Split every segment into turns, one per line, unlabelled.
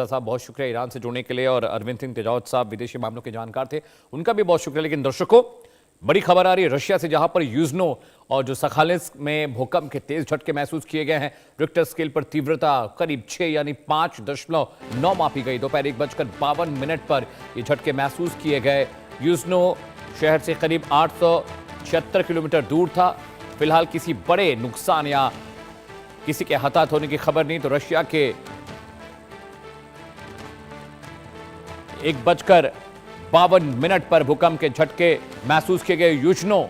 साहब बहुत शुक्रिया ईरान से जुड़ने के लिए, और अरविंद सिंह तेजावत साहब विदेशी मामलों के जानकार थे, उनका भी बहुत शुक्रिया। लेकिन दर्शकों, बड़ी खबर आ रही है रशिया से, जहां पर यूजनो और जो सखालिंस्क में भूकंप के तेज झटके महसूस किए गए हैं। रिक्टर स्केल पर तीव्रता करीब 6 यानी 5.9 मापी गई। दोपहर 1:52 पर ये झटके महसूस किए गए। यूजनो शहर से करीब 876 किलोमीटर दूर था। फिलहाल किसी बड़े नुकसान या किसी के हताहत होने की खबर नहीं। तो रशिया के 1:52 पर भूकंप के झटके महसूस किए गए। यूजनो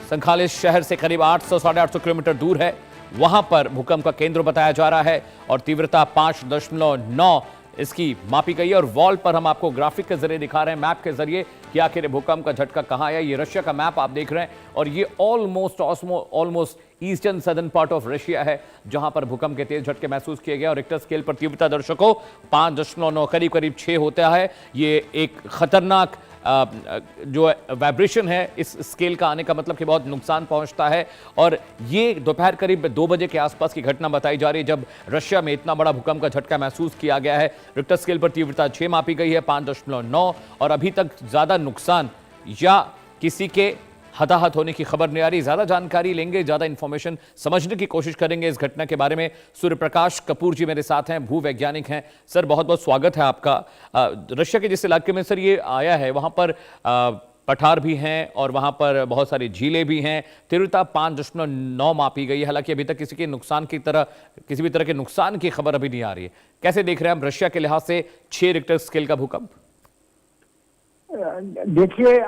संखालिस शहर से करीब 800 साढ़े 800 किलोमीटर दूर है। वहां पर भूकंप का केंद्र बताया जा रहा है और तीव्रता 5.9 इसकी मापी गई है। और वॉल पर हम आपको ग्राफिक के जरिए दिखा रहे हैं, मैप के जरिए, कि आखिर भूकंप का झटका कहां है। ये रशिया का मैप आप देख रहे हैं और ये almost eastern southern part of Russia है, जहां पर भूकंप के तेज झटके महसूस किए गए। और रिक्टर स्केल पर तीव्रता दर्शकों 5.9 करीब 6 होता है। ये एक खतरनाक जो वाइब्रेशन है इस स्केल का आने का मतलब कि बहुत नुकसान पहुंचता है। और ये दोपहर करीब 2 बजे के आसपास की घटना बताई जा रही है, जब रशिया में इतना बड़ा भूकंप का झटका महसूस किया गया है। रिक्टर स्केल पर तीव्रता 6 मापी गई है, 5.9, और अभी तक ज्यादा नुकसान या किसी के हताहत होने की खबर नहीं आ रही। ज्यादा जानकारी लेंगे, ज्यादा इंफॉर्मेशन समझने की कोशिश करेंगे इस घटना के बारे में। सूर्य प्रकाश कपूर जी मेरे साथ हैं, भूवैज्ञानिक हैं। सर बहुत बहुत स्वागत है आपका। रशिया के जिस इलाके में सर ये आया है, वहां पर पठार भी हैं और वहां पर बहुत सारी झीलें भी हैं। तीव्रता 5.9 मापी गई है। हालांकि अभी तक किसी भी तरह के नुकसान की खबर अभी नहीं आ रही है। कैसे देख रहे हैं हम रशिया के लिहाज से 6 रिक्टर स्केल का भूकंप?
देखिए,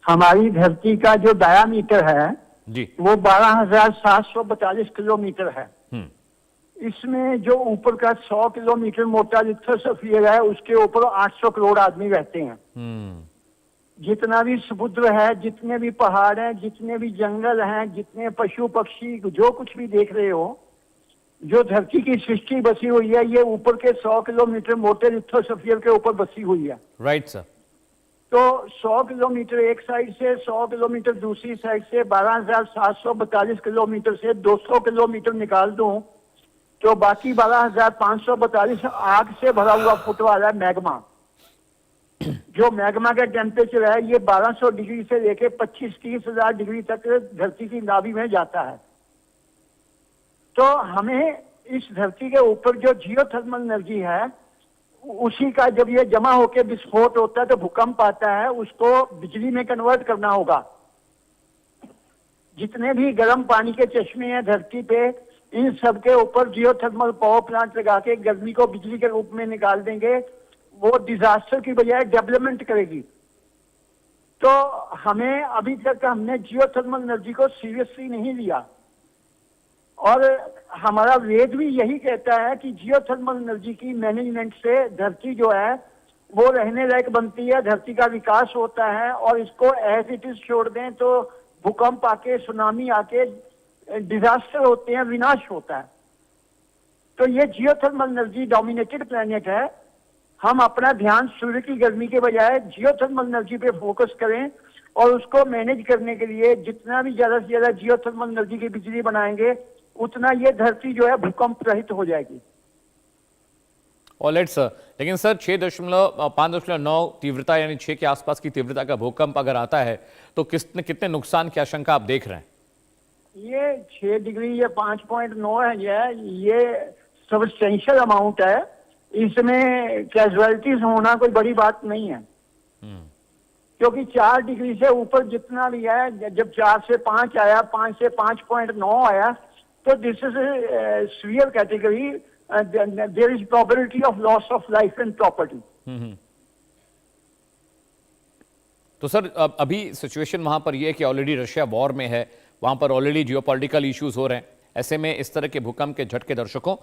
हमारी धरती का जो डायामीटर है
जी,
वो 12,742 किलोमीटर है। इसमें जो ऊपर का 100 किलोमीटर मोटा लिथोस्फीयर है, उसके ऊपर 800 करोड़ आदमी रहते हैं। जितना भी समुद्र है, जितने भी पहाड़ हैं, जितने भी जंगल हैं, जितने पशु पक्षी, जो कुछ भी देख रहे हो, जो धरती की सृष्टि बसी हुई है, ये ऊपर के 100 किलोमीटर मोटे लिथोस्फीयर के ऊपर बसी हुई है।
Right sir.
तो 100 किलोमीटर एक साइड से, 100 किलोमीटर दूसरी साइड से, 12,742 किलोमीटर से 200 किलोमीटर निकाल दूं तो बाकी 12,542 आग से भरा हुआ फुट वाला मैग्मा। जो मैग्मा का टेम्परेचर है, ये 1200 डिग्री से लेके 25-30 हजार डिग्री तक धरती की नाभि में जाता है। तो हमें इस धरती के ऊपर जो जियोथर्मल एनर्जी है, उसी का जब ये जमा होकर विस्फोट होता है तो भूकंप आता है, उसको बिजली में कन्वर्ट करना होगा। जितने भी गर्म पानी के चश्मे हैं धरती पे, इन सब के ऊपर जियोथर्मल पावर प्लांट लगा के गर्मी को बिजली के रूप में निकाल देंगे। वो डिजास्टर की बजाय डेवलपमेंट करेगी। तो हमें अभी तक हमने जियोथर्मल एनर्जी को सीरियसली नहीं लिया, और हमारा वेद भी यही कहता है कि जियोथर्मल एनर्जी की मैनेजमेंट से धरती जो है वो रहने लायक बनती है, धरती का विकास होता है। और इसको एज इट इज छोड़ दें तो भूकंप आके, सुनामी आके डिजास्टर होते हैं, विनाश होता है। तो ये जियोथर्मल एनर्जी डोमिनेटेड प्लेनेट है। हम अपना ध्यान सूर्य की गर्मी के बजाय जियोथर्मल एनर्जी पे फोकस करें, और उसको मैनेज करने के लिए जितना भी ज्यादा से ज्यादा जियोथर्मल एनर्जी की बिजली बनाएंगे, उतना ये धरती जो है भूकंप रहित हो जाएगी।
Alright sir. लेकिन सर 5.9 तीव्रता यानी 6 के आसपास की तीव्रता का भूकंप अगर आता है तो कितने नुकसान की आशंका आप देख रहे हैं?
ये 6 डिग्री, ये 5.9 है, ये सब्सटेंशियल अमाउंट है। इसमें कैजुअलिटीज होना कोई बड़ी बात नहीं है, क्योंकि 4 डिग्री से ऊपर जितना भी है, जब 4 से 5 आया, 5 से 5.9 आया, तो this is severe category. There is probability of loss of life and property.
तो सर अभी सिचुएशन वहां पर यह है कि ऑलरेडी रशिया वॉर में है, वहां पर ऑलरेडी जियोपॉलिटिकल इश्यूज हो रहे हैं। ऐसे में इस तरह के भूकंप के झटके दर्शकों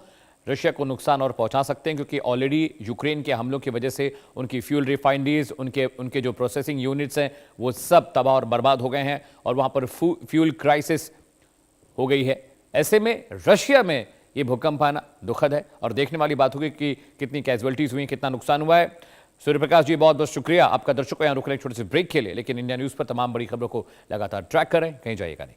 रशिया को नुकसान और पहुंचा सकते हैं, क्योंकि ऑलरेडी यूक्रेन के हमलों की वजह से उनकी फ्यूल रिफाइनरीज, उनके जो प्रोसेसिंग यूनिट्स हैं, वो सब तबाह और बर्बाद हो गए हैं और वहां पर फ्यूल क्राइसिस हो गई है। ऐसे में रशिया में ये भूकंप आना दुखद है और देखने वाली बात होगी कि कितनी कैजुअलिटीज हुई, कितना नुकसान हुआ है। सूर्य प्रकाश जी बहुत बहुत शुक्रिया आपका। दर्शकों यहाँ रुक रहे छोटे से ब्रेक के लिए, लेकिन इंडिया न्यूज़ पर तमाम बड़ी खबरों को लगातार ट्रैक करें, कहीं जाइएगा नहीं।